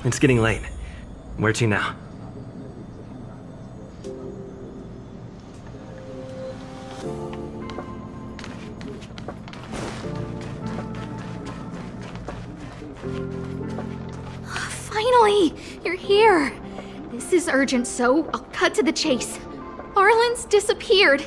It's getting late. Where to now? Finally! You're here! This is urgent, so I'll cut to the chase. Arlen's disappeared.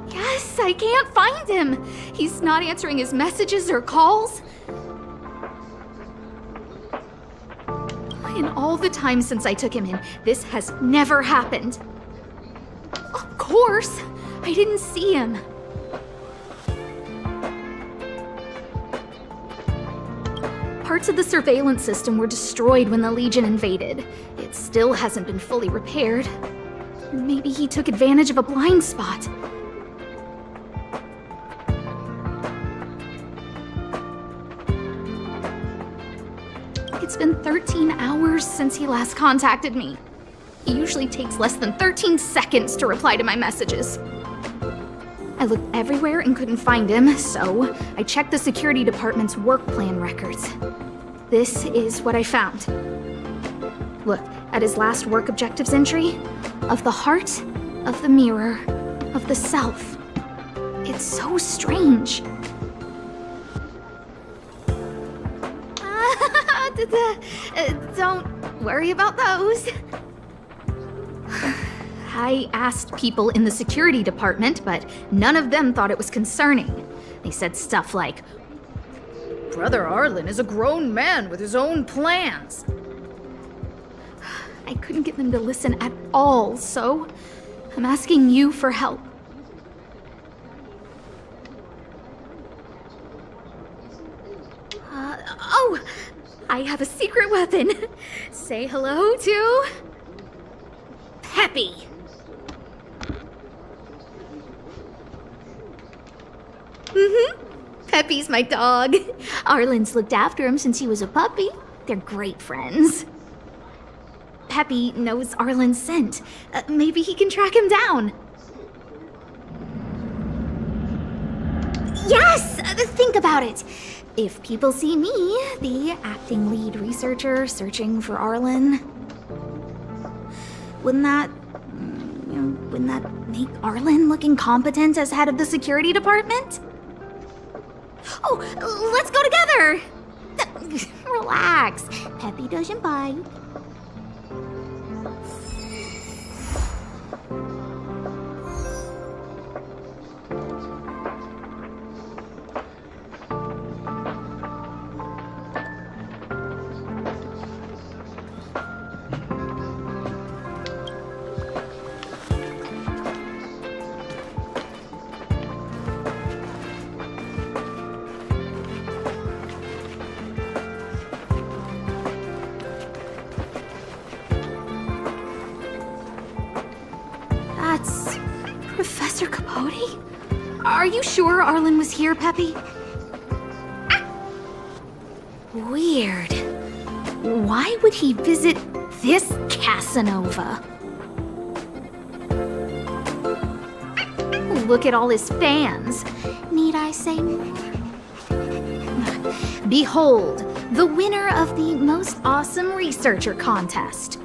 Yes, I can't find him. He's not answering his messages or calls. In all the time since I took him in, this has never happened. Of course! I didn't see him. Parts of the surveillance system were destroyed when the Legion invaded. It still hasn't been fully repaired. Maybe he took advantage of a blind spot. It's been 13 hours since he last contacted me. He usually takes less than 13 seconds to reply to my messages. I looked everywhere and couldn't find him, so I checked the security department's work plan records. This is what I found. Look at his last work objectives entry. Of the heart, of the mirror, of the self. It's so strange. Don't worry about those. I asked people in the security department, but none of them thought it was concerning. They said stuff like, "Brother Arlen is a grown man with his own plans." I couldn't get them to listen at all, so I'm asking you for help. Oh! I have a secret weapon. Say hello to... Peppy. Peppy's my dog. Arlen's looked after him since he was a puppy. They're great friends. Peppy knows Arlen's scent. Maybe he can track him down. Yes! Think about it. If people see me, the acting lead researcher searching for Arlen, wouldn't that make Arlen look incompetent as head of the security department? Oh, let's go together! Relax. Peppy doesn't bite. That's Professor Capote? Are you sure Arlen was here, Peppy? Weird. Why would he visit this Casanova? Look at all his fans. Need I say more? Behold, the winner of the Most Awesome Researcher contest.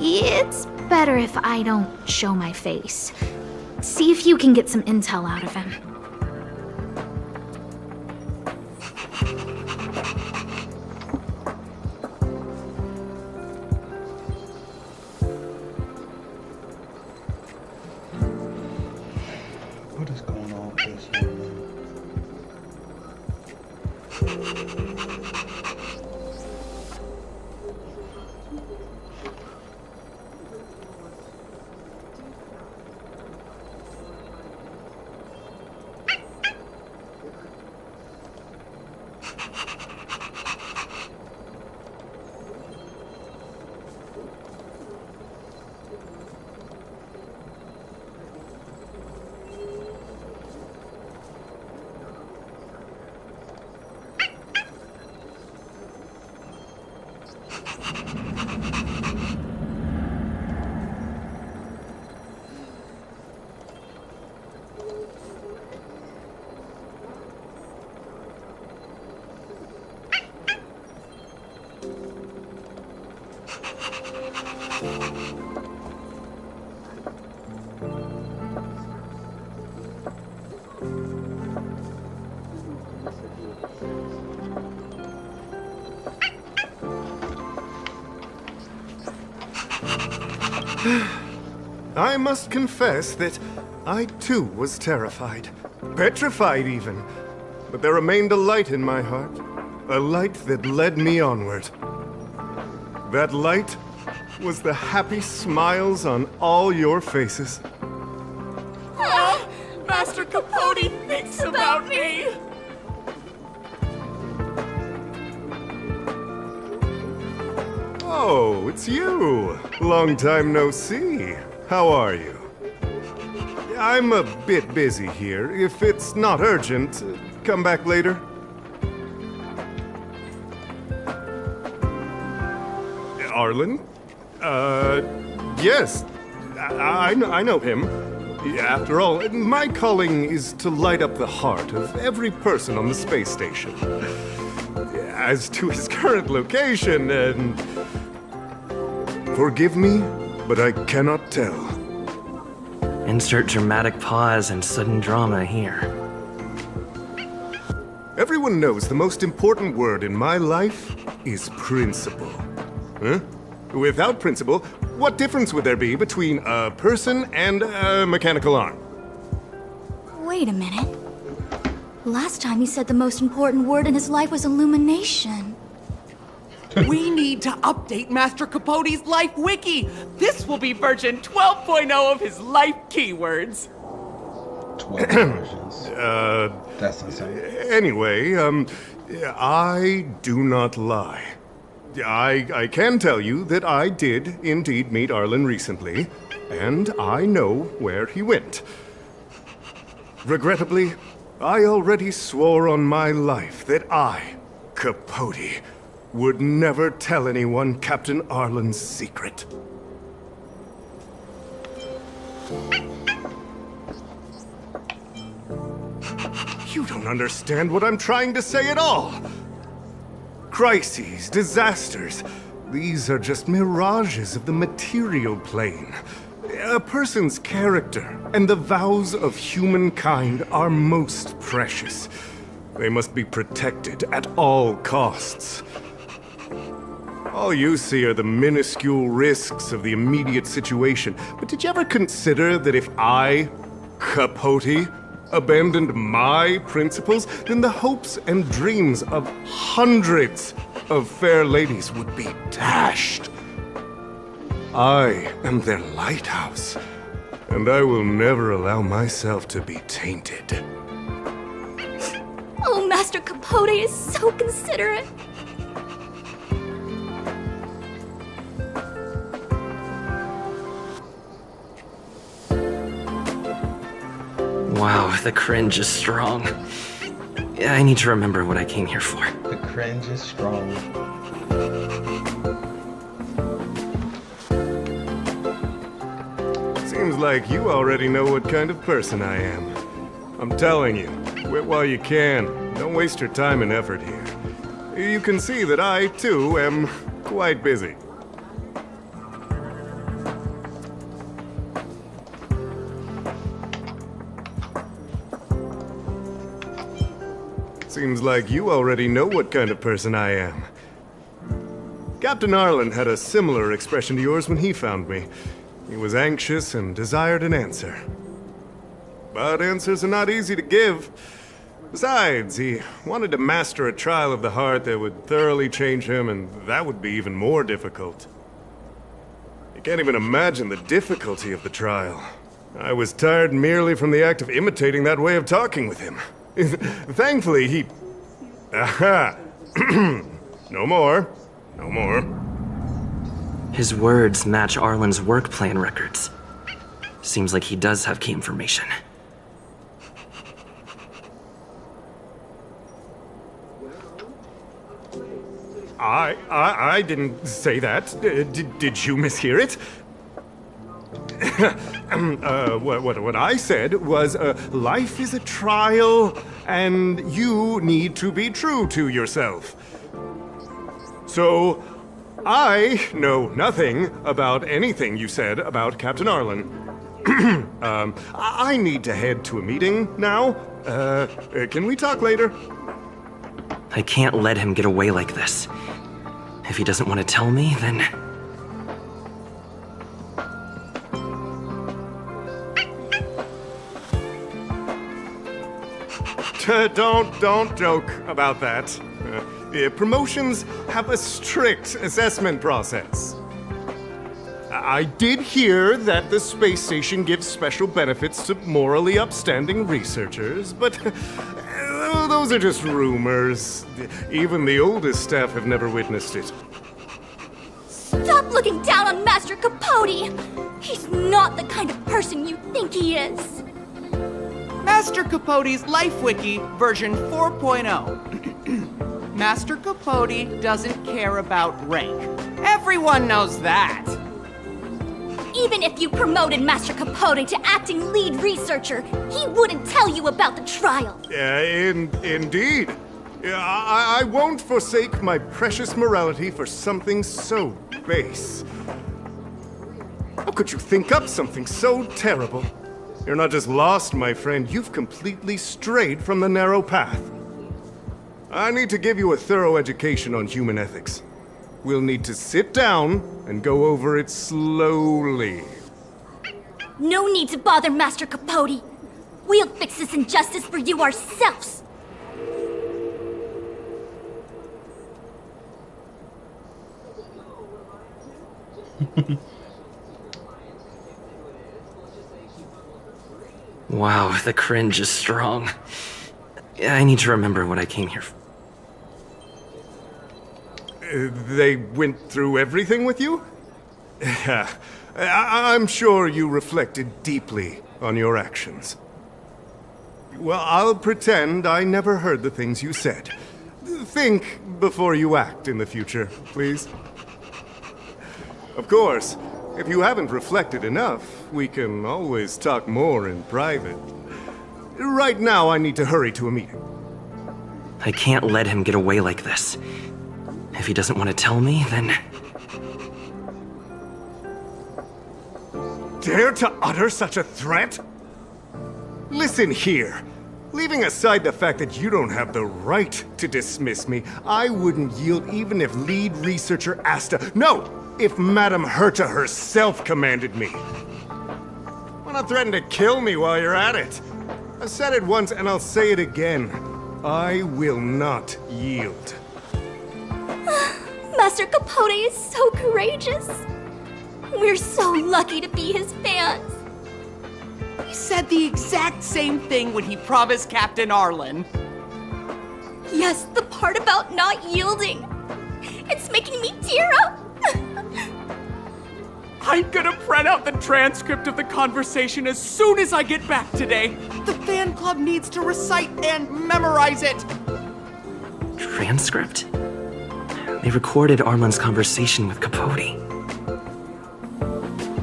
It's better if I don't show my face. See if you can get some intel out of him. What is going on with this here, man? I must confess that I too was terrified. Petrified even. But there remained a light in my heart. A light that led me onward. That light was the happy smiles on all your faces. Master Capote thinks about me! Oh, it's you. Long time no see. How are you? I'm a bit busy here. If it's not urgent, come back later. Arlen? Yes. I know him. After all, my calling is to light up the heart of every person on the space station. As to his current location, and... Forgive me, but I cannot tell. Insert dramatic pause and sudden drama here. Everyone knows the most important word in my life is principle. Huh? Without principle, what difference would there be between a person and a mechanical arm? Wait a minute. Last time he said the most important word in his life was illumination. We need to update Master Capote's Life Wiki! This will be version 12.0 of his life keywords! 12 versions. That's insane. Anyway, I do not lie. I can tell you that I did indeed meet Arlen recently, and I know where he went. Regrettably, I already swore on my life that I, Capote, would never tell anyone Captain Arlen's secret. You don't understand what I'm trying to say at all. Crises, disasters, these are just mirages of the material plane. A person's character and the vows of humankind are most precious. They must be protected at all costs. All you see are the minuscule risks of the immediate situation. But did you ever consider that if I, Capote, abandoned my principles, then the hopes and dreams of hundreds of fair ladies would be dashed? I am their lighthouse, and I will never allow myself to be tainted. Oh, Master Capote is so considerate. Wow, the cringe is strong. I need to remember what I came here for. The cringe is strong. Seems like you already know what kind of person I am. I'm telling you, quit while you can. Don't waste your time and effort here. You can see that I, too, am quite busy. Seems like you already know what kind of person I am. Captain Arlen had a similar expression to yours when he found me. He was anxious and desired an answer. but answers are not easy to give. Besides, he wanted to master a trial of the heart that would thoroughly change him, and that would be even more difficult. You can't even imagine the difficulty of the trial. I was tired merely from the act of imitating that way of talking with him. Thankfully, he... Aha! No more. No more. His words match Arlen's work plan records. Seems like he does have key information. I didn't say that. Did you mishear it? What I said was, life is a trial, and you need to be true to yourself. So, I know nothing about anything you said about Captain Arlen. I need to head to a meeting now. Can we talk later? I can't let him get away like this. If he doesn't want to tell me, then... Don't joke about that. Promotions have a strict assessment process. I did hear that the space station gives special benefits to morally upstanding researchers, but those are just rumors. Even the oldest staff have never witnessed it. Stop looking down on Master Capote! He's not the kind of person you think he is. Master Capote's Life Wiki version 4.0. Master Capote doesn't care about rank. Everyone knows that. Even if you promoted Master Capote to acting lead researcher, he wouldn't tell you about the trial. Indeed. I won't forsake my precious morality for something so base. How could you think up something so terrible? You're not just lost, my friend, you've completely strayed from the narrow path. I need to give you a thorough education on human ethics. We'll need to sit down and go over it slowly. No need to bother Master Capote. We'll fix this injustice for you ourselves. Wow, the cringe is strong. I need to remember what I came here for. They went through everything with you? I'm sure you reflected deeply on your actions. Well, I'll pretend I never heard the things you said. Think before you act in the future, please. Of course, if you haven't reflected enough, we can always talk more in private. Right now, I need to hurry to a meeting. I can't let him get away like this. If he doesn't want to tell me, then... Dare to utter such a threat? Listen here. Leaving aside the fact that you don't have the right to dismiss me, I wouldn't yield even if lead researcher Asta... No! If Madame Herta herself commanded me. Why not threaten to kill me while you're at it? I said it once and I'll say it again. I will not yield. Master Capote is so courageous. We're so lucky to be his fans. He said the exact same thing when he promised Captain Arlen. Yes, the part about not yielding. It's making me tear up. I'm gonna print out the transcript of the conversation as soon as I get back today. The fan club needs to recite and memorize it. Transcript? They recorded Arlen's conversation with Capote.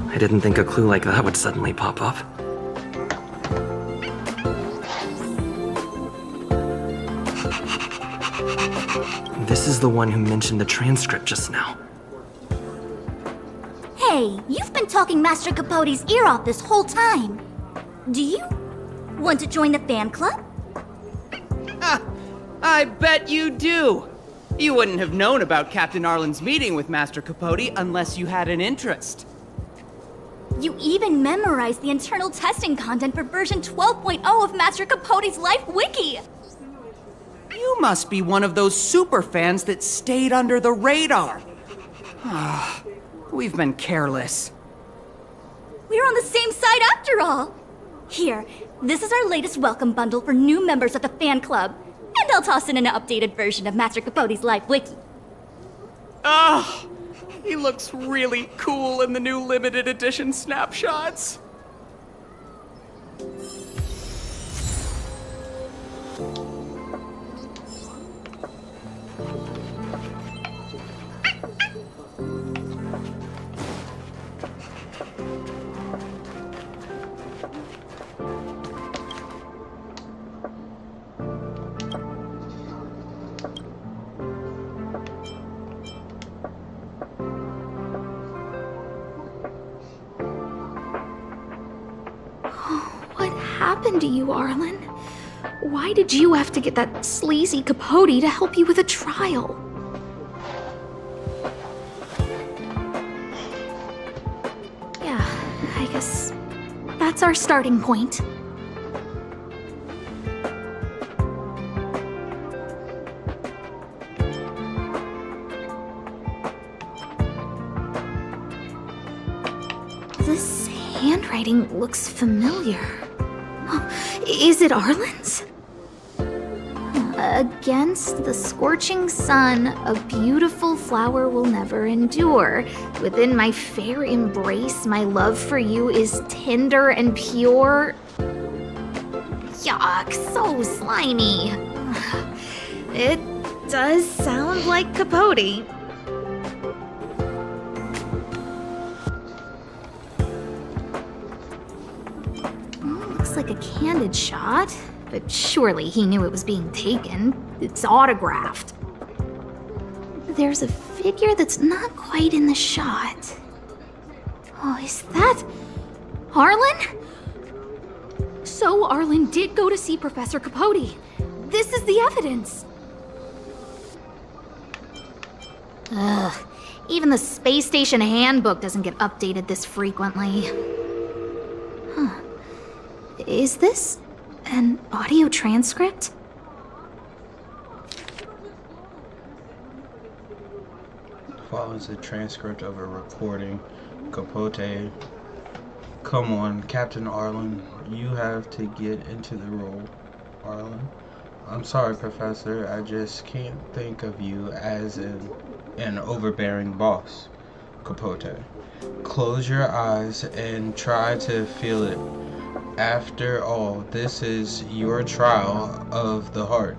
I didn't think a clue like that would suddenly pop up. This is the one who mentioned the transcript just now. Hey, you've been talking Master Capote's ear off this whole time. Do you want to join the fan club? I bet you do. You wouldn't have known about Captain Arlen's meeting with Master Capote unless you had an interest. You even memorized the internal testing content for version 12.0 of Master Capote's Life Wiki! You must be one of those super fans that stayed under the radar. We've been careless. We're on the same side after all! Here, this is our latest welcome bundle for new members of the fan club. And I'll toss in an updated version of Master Capote's Life Wiki. He looks really cool in the new limited edition snapshots. What happened to you, Arlen? Why did you have to get that sleazy Capote to help you with a trial? Yeah, I guess that's our starting point. This handwriting looks familiar. Is it Arlen's? Against the scorching sun, a beautiful flower will never endure. Within my fair embrace, my love for you is tender and pure. Yuck, so slimy. It does sound like Capote. Looks like a candid shot, but surely he knew it was being taken. It's autographed. There's a figure that's not quite in the shot. Oh, is that Arlen? So Arlen did go to see Professor Capote. This is the evidence. Ugh, even the space station handbook doesn't get updated this frequently. Huh. Is this an audio transcript? Follows a transcript of a recording. Capote. Come on, Captain Arlen. You have to get into the role, Arlen. I'm sorry, Professor. I just can't think of you as an overbearing boss. Capote. Close your eyes and try to feel it. After all, this is your trial of the heart.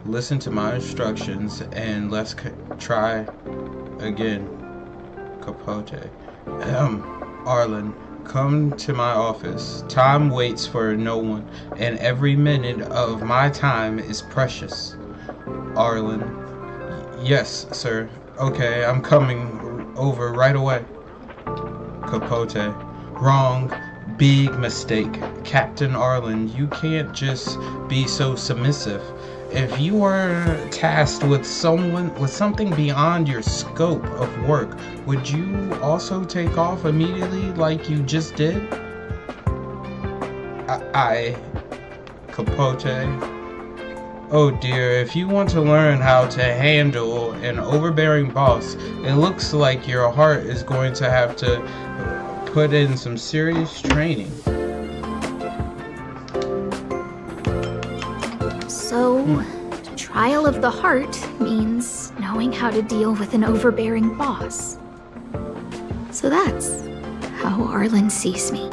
Listen to my instructions and let's try again. Capote. Arlen, come to my office. Time waits for no one, and every minute of my time is precious. Arlen. Yes, sir. Okay, I'm coming over right away. Capote. Wrong. Big mistake. Captain Arlen, you can't just be so submissive. If you are tasked with something beyond your scope of work, would you also take off immediately like you just did? Capote. Oh dear, if you want to learn how to handle an overbearing boss, it looks like your heart is going to have to put in some serious training. So, trial of the heart means knowing how to deal with an overbearing boss. So that's how Arlen sees me.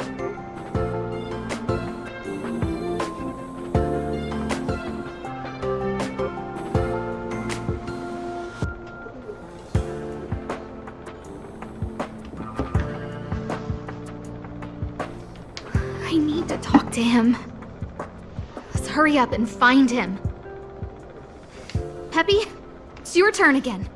I need to talk to him. Let's hurry up and find him. Peppy, it's your turn again.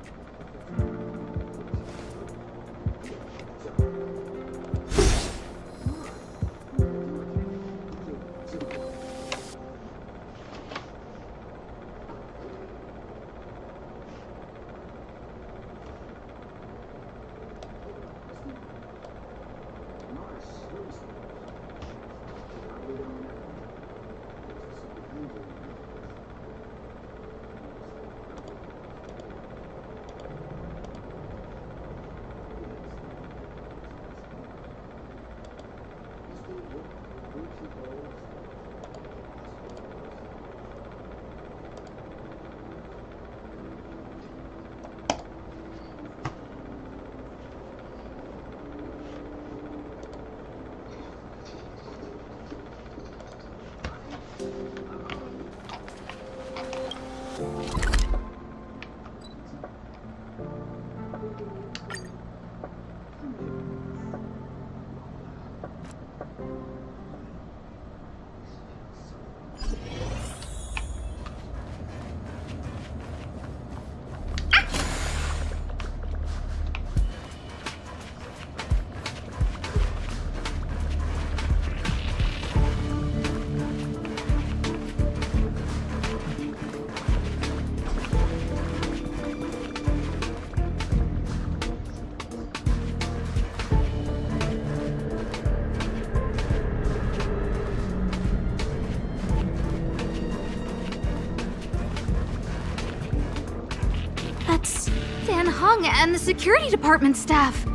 That's Van Hung and the security department staff.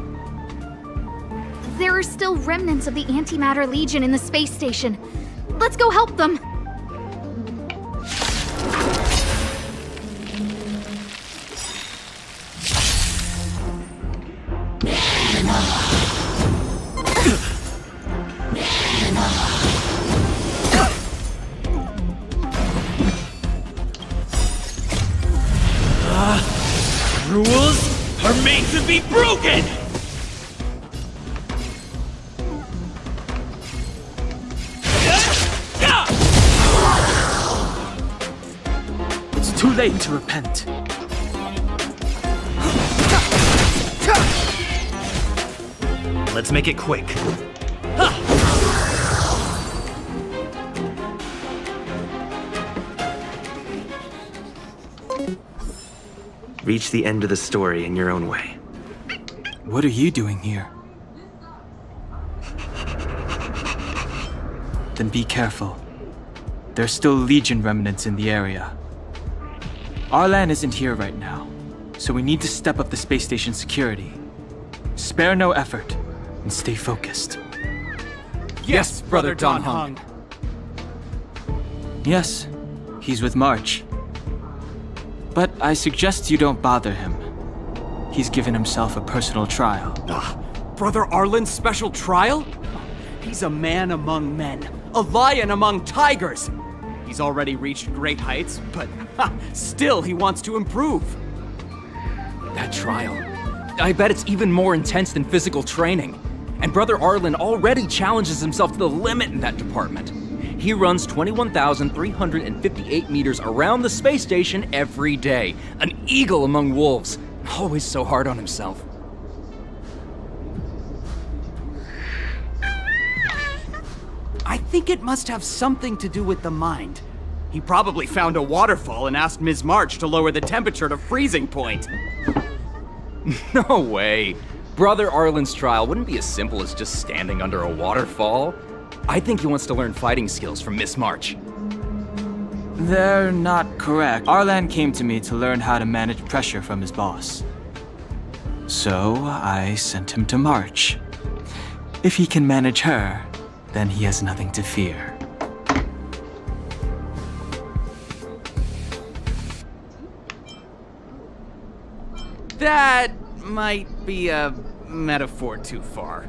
There are still remnants of the Antimatter Legion in the space station. Let's go help them. Rules are made to be broken! It's too late to repent. Let's make it quick. Reach the end of the story in your own way. What are you doing here? Then be careful. There's still Legion remnants in the area. Arlan isn't here right now, so we need to step up the space station security. Spare no effort, and stay focused. Yes, Brother Don Hung. Yes, he's with March. But I suggest you don't bother him. He's given himself a personal trial. Brother Arlen's special trial? He's a man among men, a lion among tigers. He's already reached great heights, but still he wants to improve. That trial. I bet it's even more intense than physical training. And Brother Arlen already challenges himself to the limit in that department. He runs 21,358 meters around the space station every day. An eagle among wolves. Always so hard on himself. I think it must have something to do with the mind. He probably found a waterfall and asked Ms. March to lower the temperature to freezing point. No way. Brother Arlen's trial wouldn't be as simple as just standing under a waterfall. I think he wants to learn fighting skills from Miss March. They're not correct. Arlan came to me to learn how to manage pressure from his boss. So I sent him to March. If he can manage her, then he has nothing to fear. That might be a metaphor too far.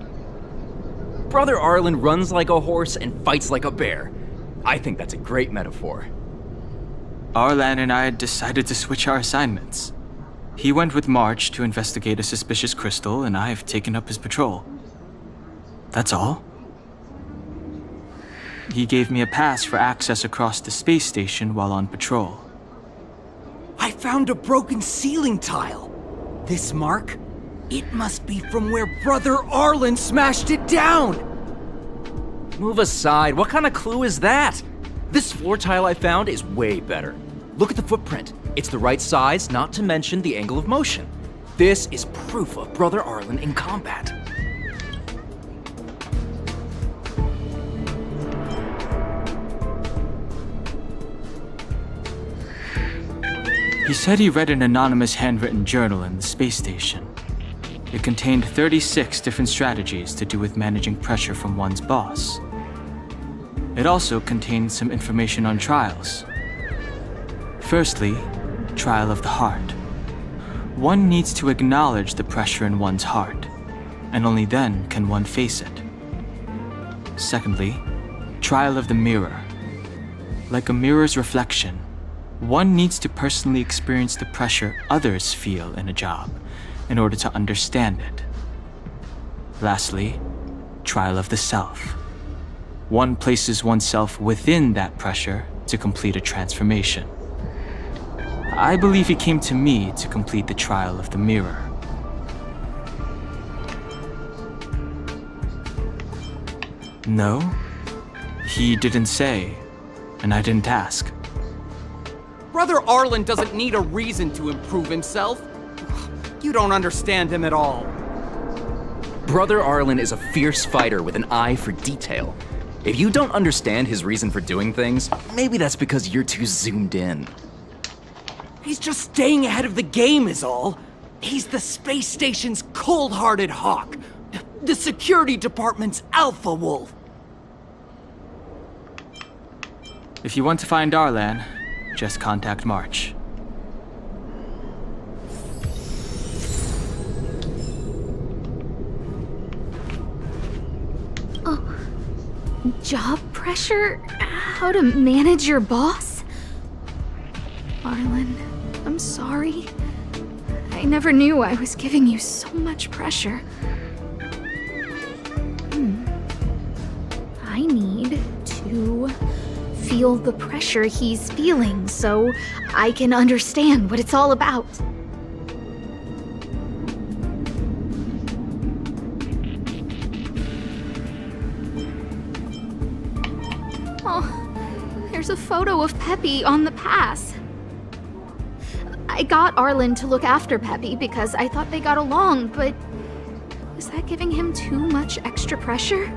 Brother Arlen runs like a horse and fights like a bear. I think that's a great metaphor. Arlan and I decided to switch our assignments. He went with March to investigate a suspicious crystal, and I've taken up his patrol. That's all. He gave me a pass for access across the space station while on patrol. I found a broken ceiling tile. This mark? It must be from where Brother Arlen smashed it down! Move aside, what kind of clue is that? This floor tile I found is way better. Look at the footprint. It's the right size, not to mention the angle of motion. This is proof of Brother Arlen in combat. He said he read an anonymous handwritten journal in the space station. It contained 36 different strategies to do with managing pressure from one's boss. It also contained some information on trials. Firstly, trial of the heart. One needs to acknowledge the pressure in one's heart, and only then can one face it. Secondly, trial of the mirror. Like a mirror's reflection, one needs to personally experience the pressure others feel in a job in order to understand it. Lastly, trial of the self. One places oneself within that pressure to complete a transformation. I believe he came to me to complete the trial of the mirror. No, he didn't say, and I didn't ask. Brother Arlen doesn't need a reason to improve himself. You don't understand him at all. Brother Arlen is a fierce fighter with an eye for detail. If you don't understand his reason for doing things, maybe that's because you're too zoomed in. He's just staying ahead of the game is all. He's the space station's cold-hearted hawk. The security department's alpha wolf. If you want to find Arlan, just contact March. Job pressure? How to manage your boss? Arlen, I'm sorry. I never knew I was giving you so much pressure. I need to feel the pressure he's feeling so I can understand what it's all about. Oh, there's a photo of Peppy on the pass. I got Arlen to look after Peppy because I thought they got along, but was that giving him too much extra pressure?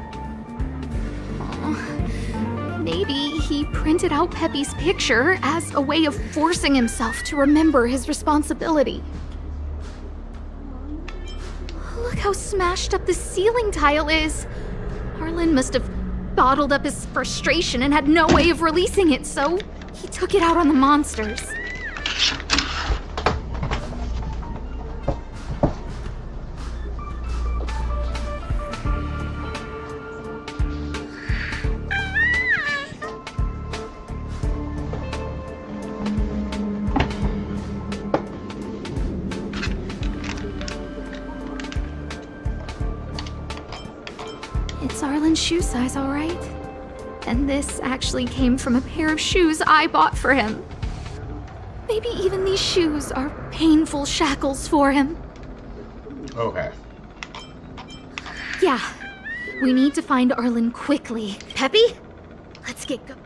Oh, maybe he printed out Peppy's picture as a way of forcing himself to remember his responsibility. Look how smashed up the ceiling tile is. Arlen must have bottled up his frustration and had no way of releasing it, so he took it out on the monsters. It's Arlen's shoe size, all right? And this actually came from a pair of shoes I bought for him. Maybe even these shoes are painful shackles for him. Okay. Yeah, we need to find Arlen quickly. Peppy? Let's get going.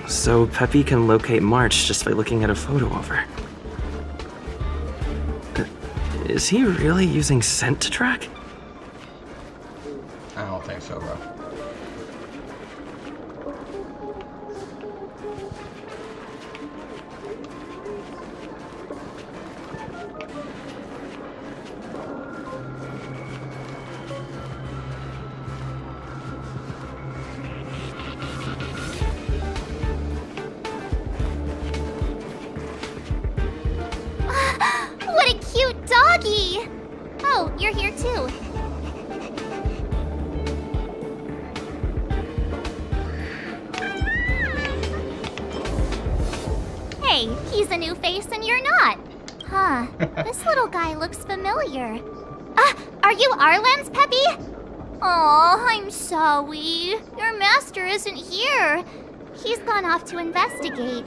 So Peppy can locate March just by looking at a photo of her. Is he really using scent to track? I don't think so, bro. What a cute doggy! Oh, you're here too. he's a new face and you're not. Huh, this little guy looks familiar. Are you Arlen's Peppy? Oh, I'm sorry. Your master isn't here. He's gone off to investigate.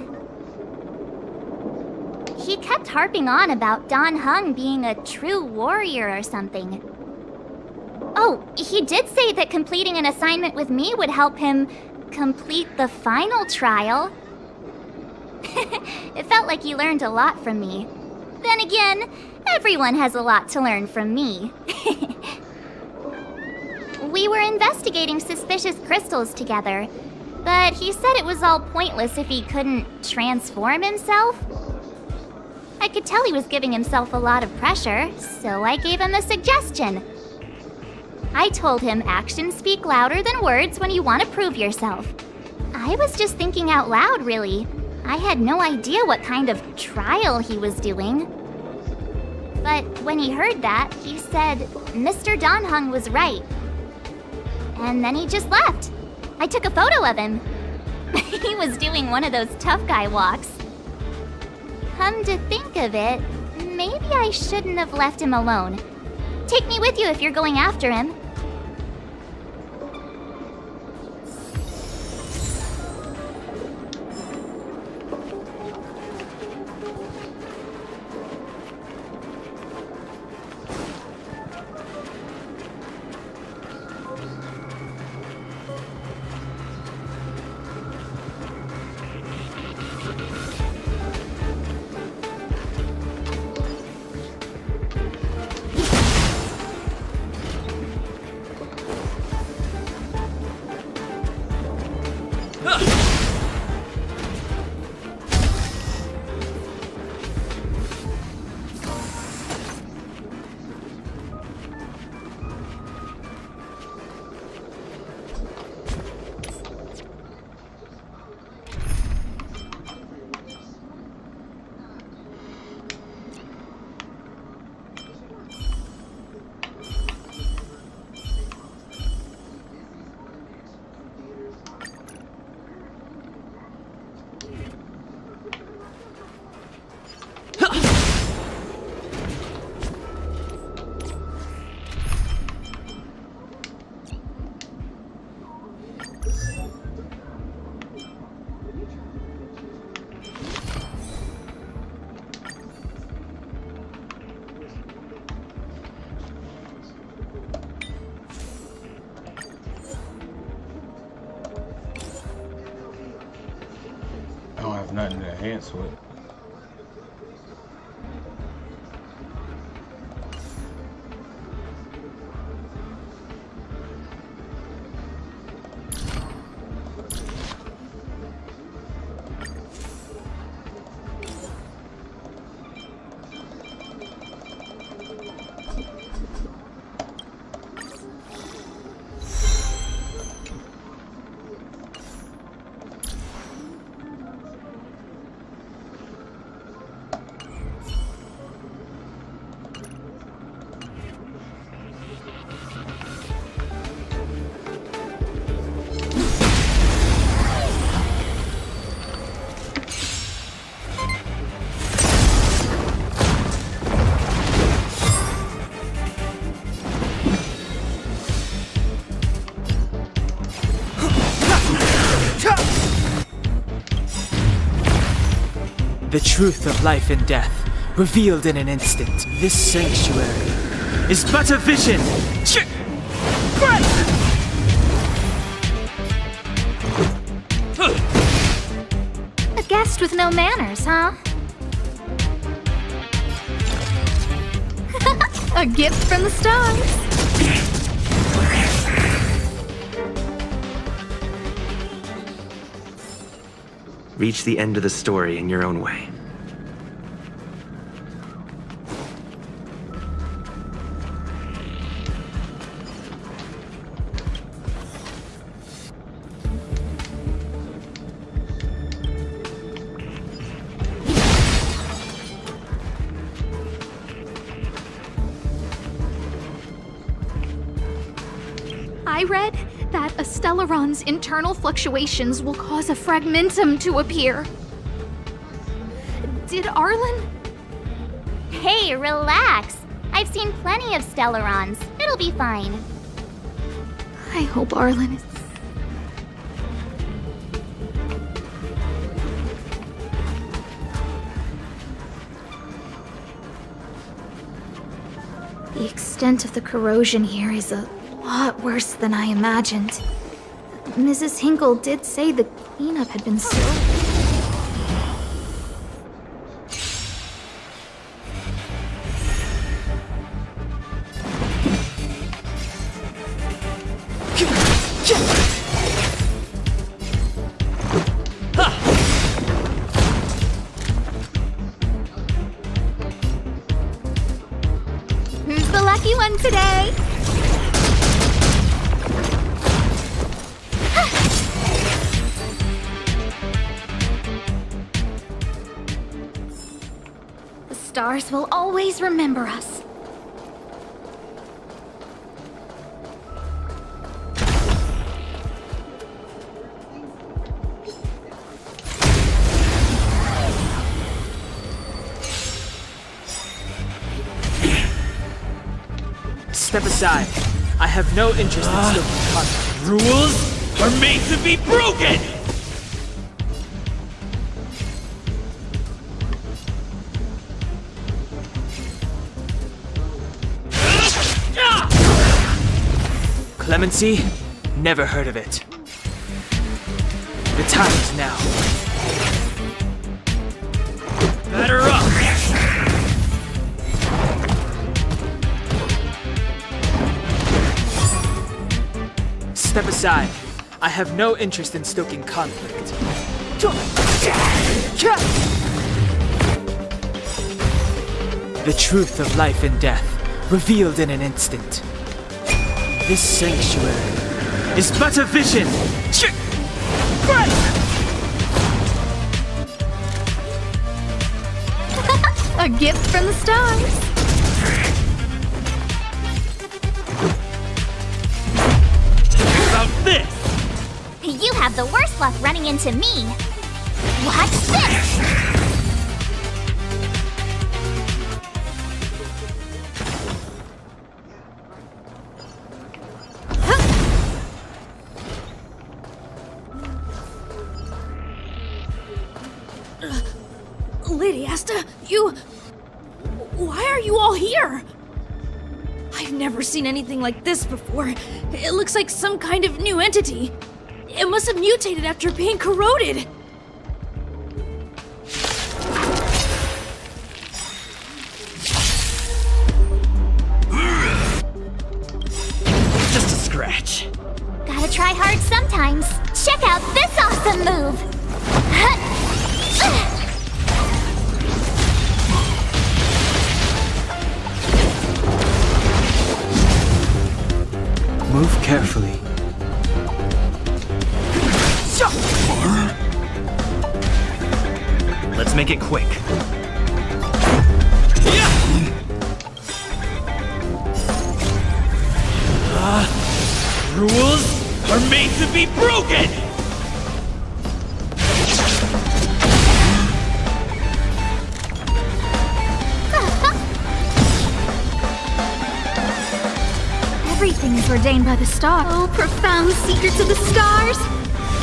He kept harping on about Dan Heng being a true warrior or something. Oh, he did say that completing an assignment with me would help him complete the final trial. It felt like he learned a lot from me. Then again, everyone has a lot to learn from me. We were investigating suspicious crystals together, but he said it was all pointless if he couldn't transform himself. I could tell he was giving himself a lot of pressure, so I gave him a suggestion. I told him actions speak louder than words when you want to prove yourself. I was just thinking out loud, really. I had no idea what kind of trial he was doing. But when he heard that, he said Mr. Dan Heng was right. And then he just left. I took a photo of him. He was doing one of those tough guy walks. Come to think of it, maybe I shouldn't have left him alone. Take me with you if you're going after him. I don't have nothing to enhance with. The truth of life and death, revealed in an instant. This sanctuary is but a vision! A guest with no manners, huh? A gift from the stars. Reach the end of the story in your own way. I read that a Stellaron's internal fluctuations will cause a fragmentum to appear. Did Arlen? Hey, relax. I've seen plenty of Stellarons. It'll be fine. I hope Arlen is... The extent of the corrosion here is a lot worse than I imagined. Mrs. Hinkle did say the cleanup had been slow. Who's the lucky one today? The stars will always remember us. Step aside. I have no interest in stoking conflict. Rules are made to be broken! Clemency? Never heard of it. The time is now. Batter up! Step aside. I have no interest in stoking conflict. The truth of life and death, revealed in an instant. This sanctuary is but a vision! A gift from the stars. About this! You have the worst luck running into me. Watch this! Lady Asta, you... Why are you all here? I've never seen anything like this before. It looks like some kind of new entity. It must have mutated after being corroded. Just a scratch. Gotta try hard sometimes. Check out this awesome move! Move carefully. Let's make it quick. Rules are made to be broken! Everything is ordained by the stars. Oh, profound secrets of the stars.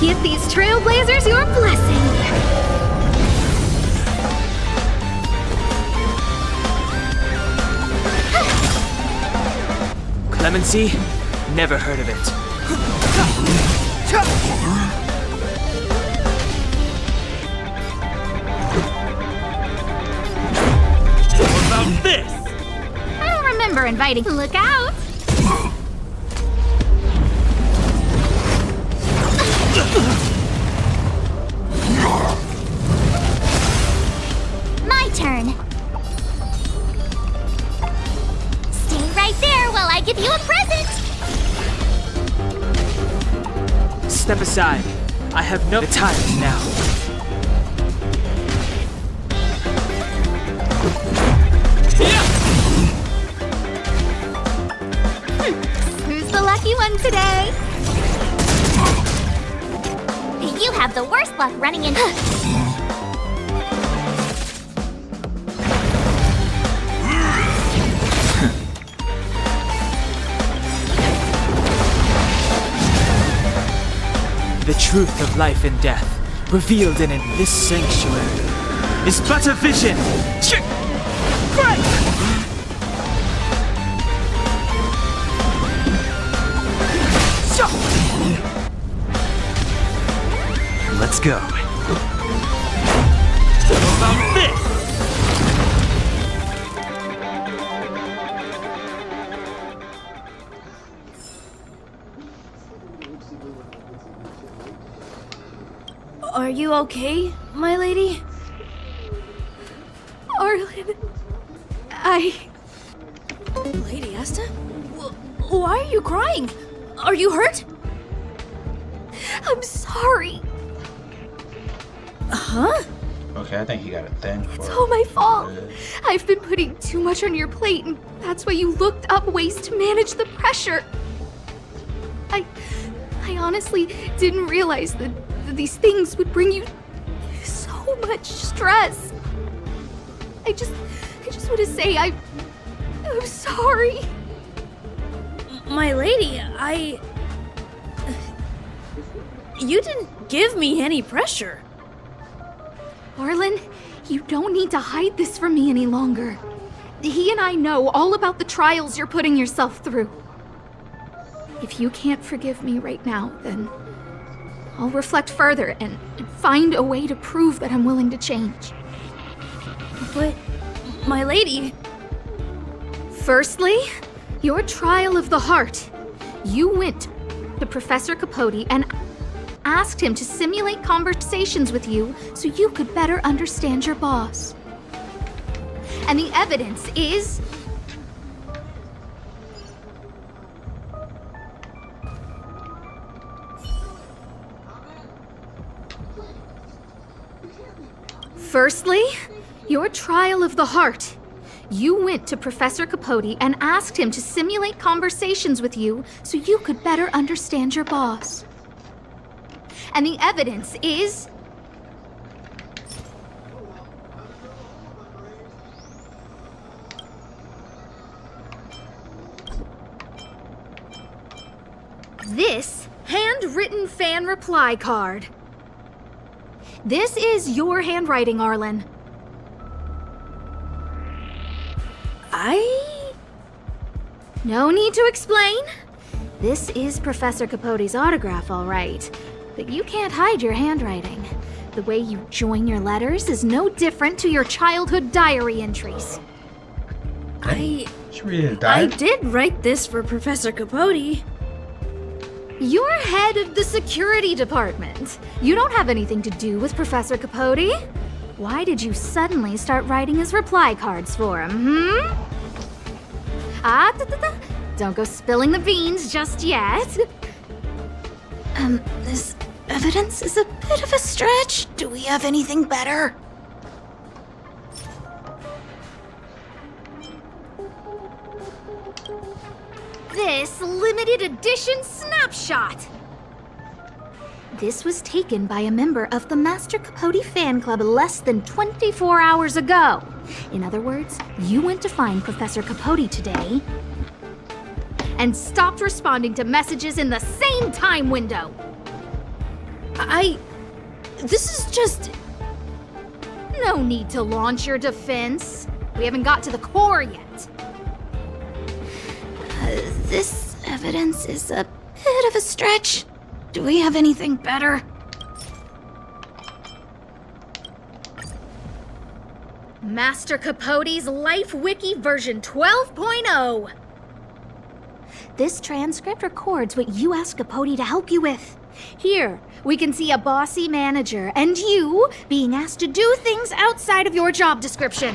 Give these trailblazers your blessing. Clemency? Never heard of it. How about this? I don't remember inviting. Look out! My turn. Stay right there while I give you a present. Step aside. I have no... The time is now. Who's the lucky one today? You have the worst luck running into... truth of life and death, revealed in this sanctuary, is but a vision. Let's go. How about this? Are you okay, my lady? Arlen, Lady Asta? Why are you crying? Are you hurt? I'm sorry. Huh? Okay, I think he got a thing for It's all my fault. it. I've been putting too much on your plate, and that's why you looked up ways to manage the pressure. I honestly didn't realize that these things would bring you so much stress. I just want to say I'm sorry. My lady, You didn't give me any pressure. Arlen, you don't need to hide this from me any longer. He and I know all about the trials you're putting yourself through. If you can't forgive me right now, then I'll reflect further and find a way to prove that I'm willing to change. But, my lady... Firstly, your trial of the heart. You went to Professor Capote and asked him to simulate conversations with you so you could better understand your boss. And the evidence is... Firstly, your trial of the heart. You went to Professor Capote and asked him to simulate conversations with you so you could better understand your boss. And the evidence is... this handwritten fan reply card. This is your handwriting, Arlen. No need to explain. This is Professor Capote's autograph, all right. But you can't hide your handwriting. The way you join your letters is no different to your childhood diary entries. Should read his I diary. did write this for Professor Capote. You're head of the security department. You don't have anything to do with Professor Capote. Why did you suddenly start writing his reply cards for him, Don't go spilling the beans just yet. This evidence is a bit of a stretch. Do we have anything better? This limited edition snapshot. This was taken by a member of the Master Capote fan club less than 24 hours ago. In other words, you went to find Professor Capote today and stopped responding to messages in the same time window. This is just... No need to launch your defense. We haven't got to the core yet. This evidence is a bit of a stretch. Do we have anything better? Master Capote's Life Wiki version 12.0. This transcript records what you asked Capote to help you with. Here, we can see a bossy manager and you being asked to do things outside of your job description.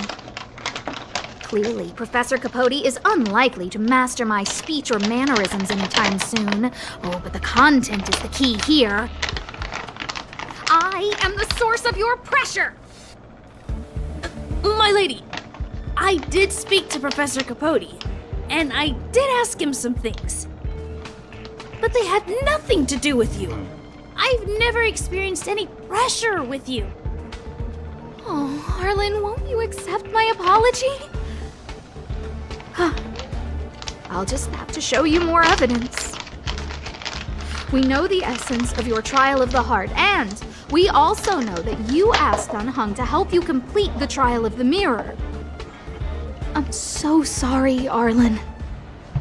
Clearly, Professor Capote is unlikely to master my speech or mannerisms anytime soon. Oh, but the content is the key here. I am the source of your pressure! My lady, I did speak to Professor Capote, and I did ask him some things. But they had nothing to do with you. I've never experienced any pressure with you. Oh, Arlen, won't you accept my apology? I'll just have to show you more evidence. We know the essence of your trial of the heart, and we also know that you asked Hung to help you complete the trial of the mirror. I'm so sorry, Arlen.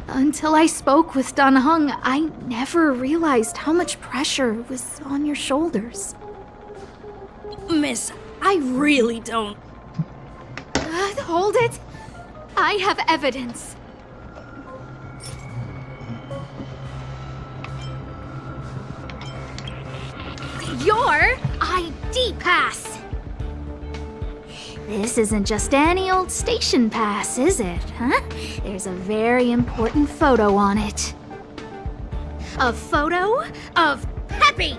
Until I spoke with Hung, I never realized how much pressure was on your shoulders. Miss, I really don't. Hold it. I have evidence. Your ID pass. This isn't just any old station pass, is it, huh? There's a very important photo on it. A photo of Peppy!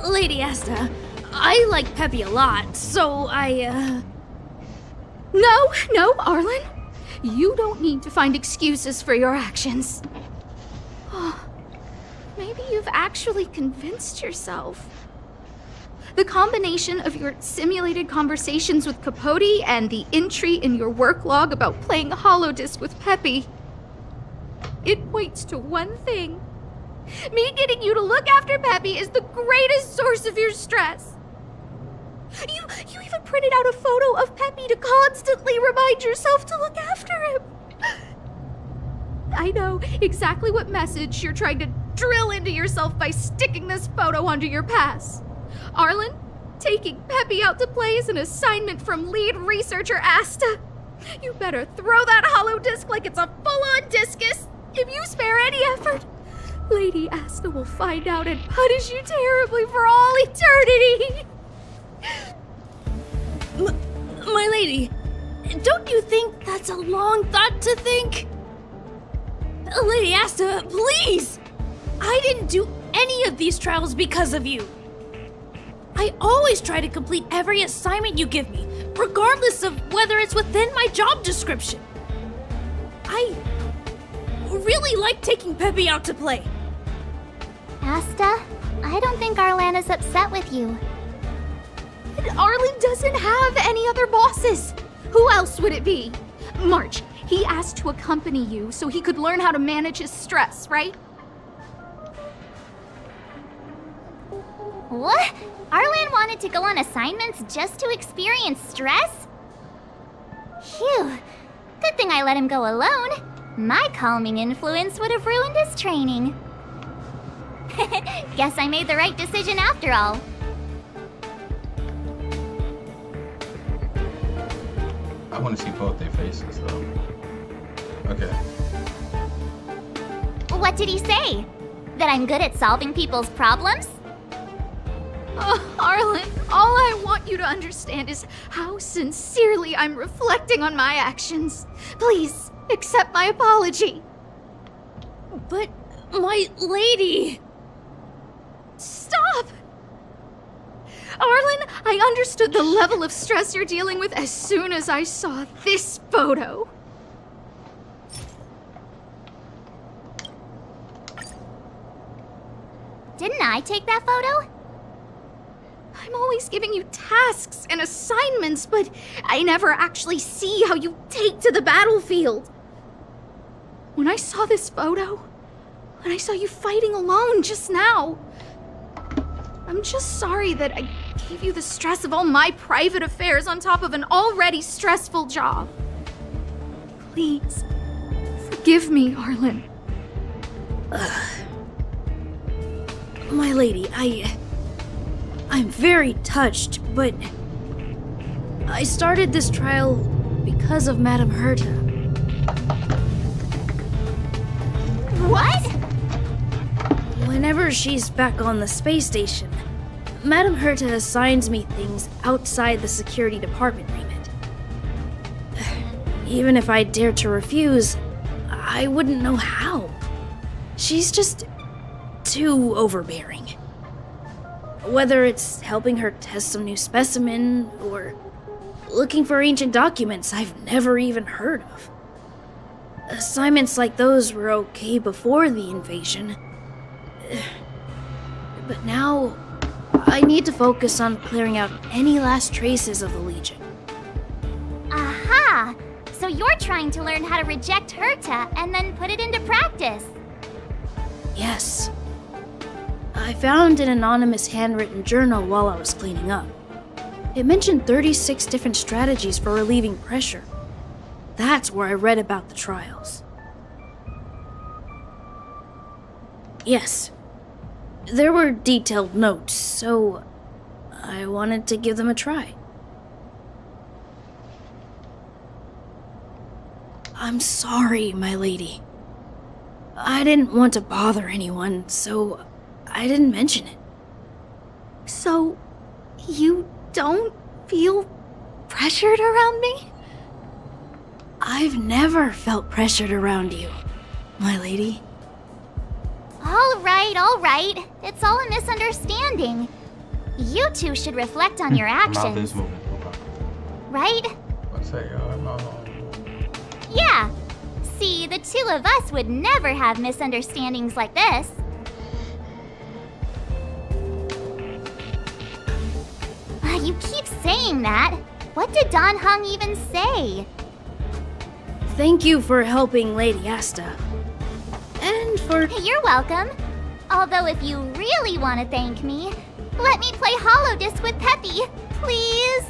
Lady Asta, I like Peppy a lot, so No, Arlen. You don't need to find excuses for your actions. Maybe you've actually convinced yourself. The combination of your simulated conversations with Capote and the entry in your work log about playing holodisc with Peppy, it points to one thing. Me getting you to look after Peppy is the greatest source of your stress. You even printed out a photo of Peppy to constantly remind yourself to look after him. I know exactly what message you're trying to drill into yourself by sticking this photo onto your pass. Arlen, taking Peppy out to play is an assignment from lead researcher Asta. You better throw that holodisc like it's a full-on discus. If you spare any effort, Lady Asta will find out and punish you terribly for all eternity. My lady, don't you think that's a long thought to think? Lady Asta, please! I didn't do any of these trials because of you. I always try to complete every assignment you give me, regardless of whether it's within my job description. I really like taking Peppy out to play. Asta, I don't think Arlan is upset with you. Arlen doesn't have any other bosses. Who else would it be? March, he asked to accompany you so he could learn how to manage his stress, right? What? Arlan wanted to go on assignments just to experience stress? Phew. Good thing I let him go alone. My calming influence would have ruined his training. Guess I made the right decision after all. I want to see both their faces, though. Okay. What did he say? That I'm good at solving people's problems? Arlen, all I want you to understand is how sincerely I'm reflecting on my actions. Please, accept my apology. But, my lady... Stop! Arlen, I understood the level of stress you're dealing with as soon as I saw this photo. Didn't I take that photo? I'm always giving you tasks and assignments, but I never actually see how you take to the battlefield. When I saw this photo, when I saw you fighting alone just now, I'm just sorry that I gave you the stress of all my private affairs on top of an already stressful job. Please, forgive me, Arlen. My lady, I'm very touched, but I started this trial because of Madame Herta. What? Whenever she's back on the space station, Madame Herta assigns me things outside the security department remit. Even if I dared to refuse, I wouldn't know how. She's just too overbearing. Whether it's helping her test some new specimen, or looking for ancient documents I've never even heard of. Assignments like those were okay before the invasion. But now, I need to focus on clearing out any last traces of the Legion. Aha! So you're trying to learn how to reject Herta and then put it into practice. Yes, I found an anonymous handwritten journal while I was cleaning up. It mentioned 36 different strategies for relieving pressure. That's where I read about the trials. Yes. There were detailed notes, so I wanted to give them a try. I'm sorry, my lady. I didn't want to bother anyone, so I didn't mention it. So, you don't feel pressured around me? I've never felt pressured around you, my lady. All right. It's all a misunderstanding. You two should reflect on your Mouth is actions. moving. Right? I say, mouth. Yeah. See, the two of us would never have misunderstandings like this. You keep saying that. What did Don Hung even say? Thank you for helping Lady Asta. And for... You're welcome. Although if you really want to thank me, let me play Hollow Disc with Peppy, please.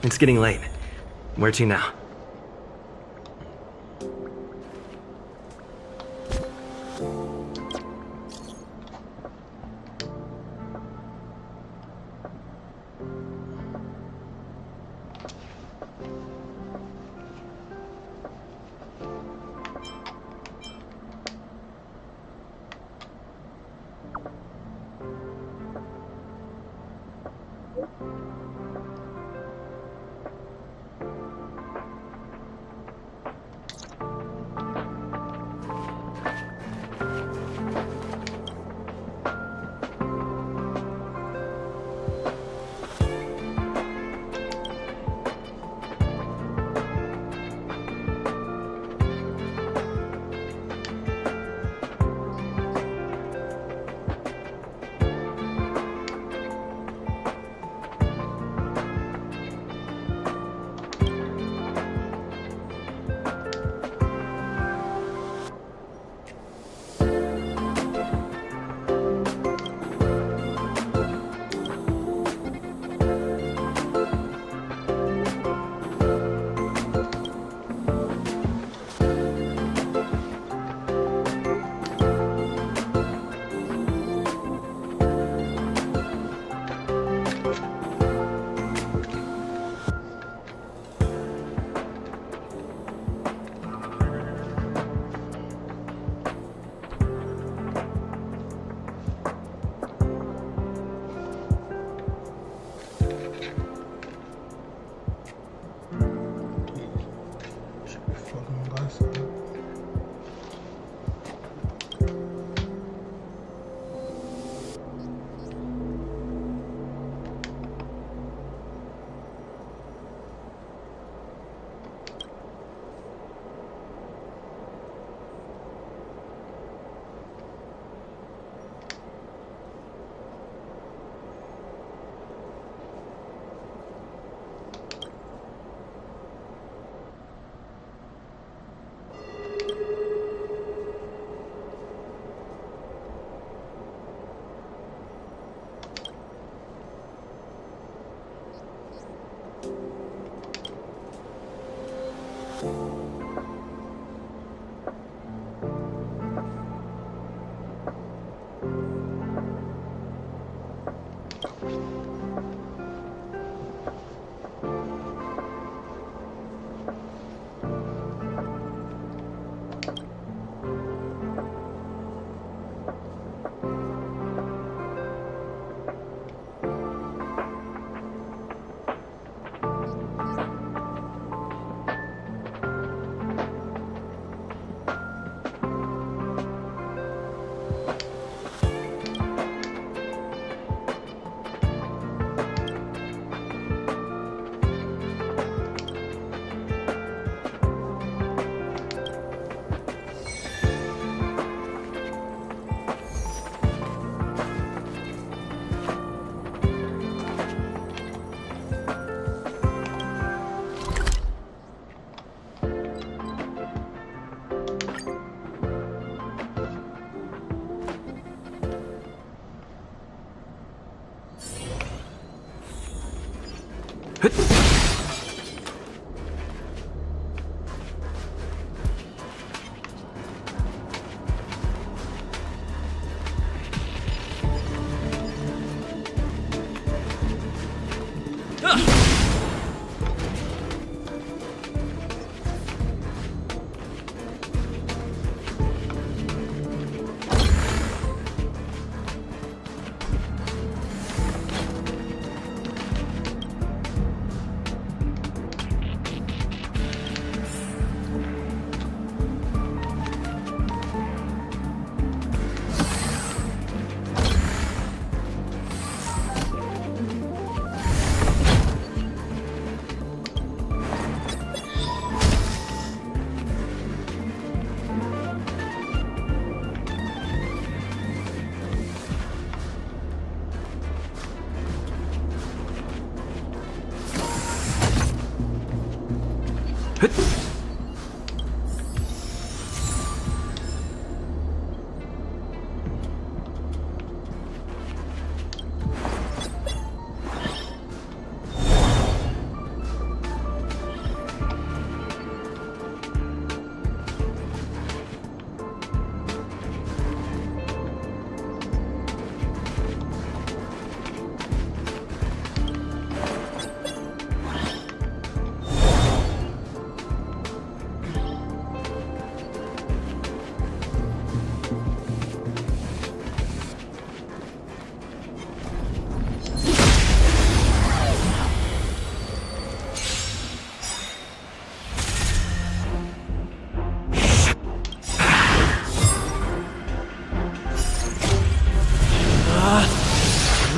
It's getting late. Where to now?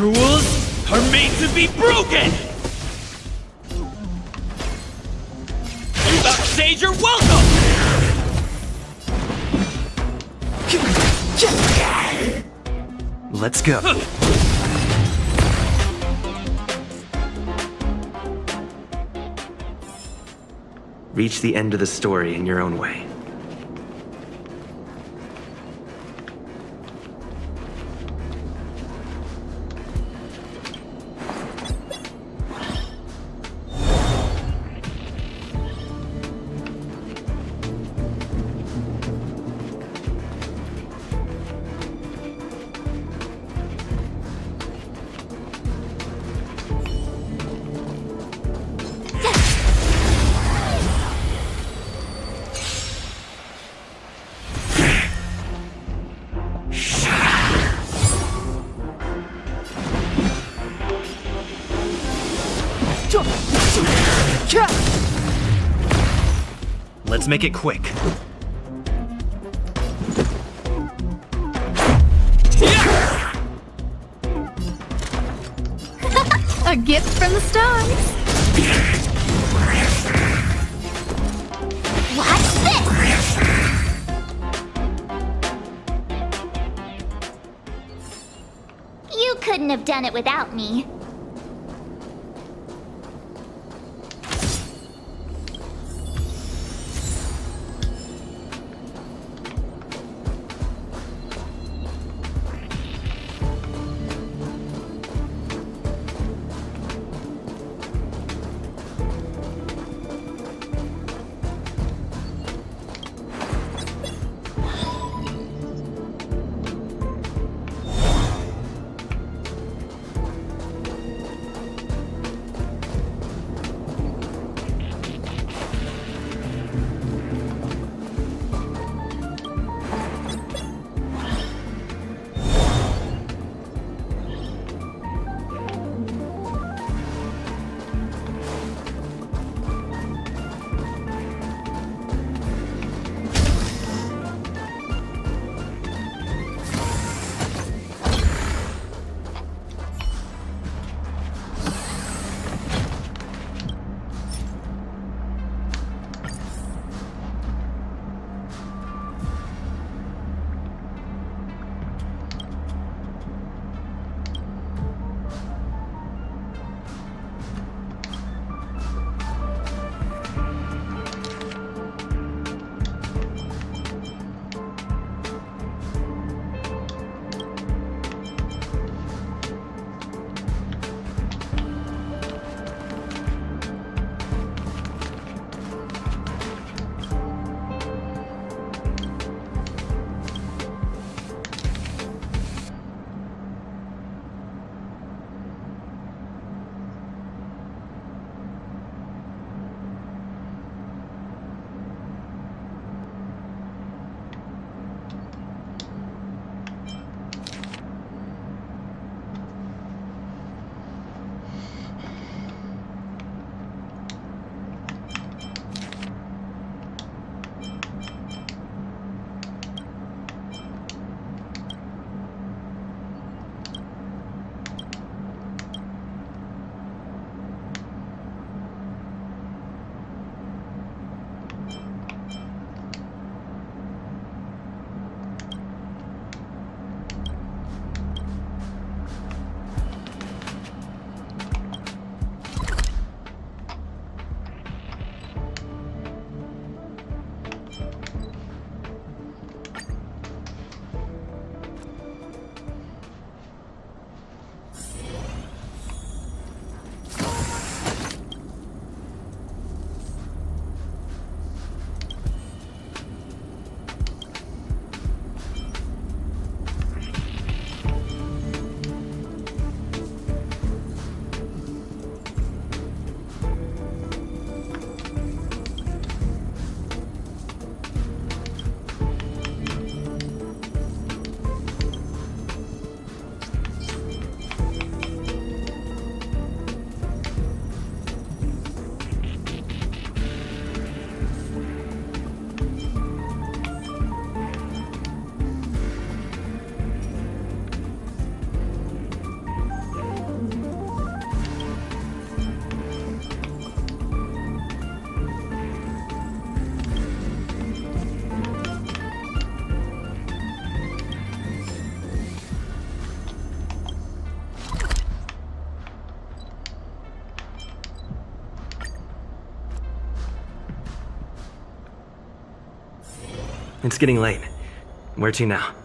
Rules are made to be broken! You vouchsafe your welcome! Let's go. Reach the end of the story in your own way. Let's make it quick. A gift from the stars. Watch this! You couldn't have done it without me. It's getting late. Where to now?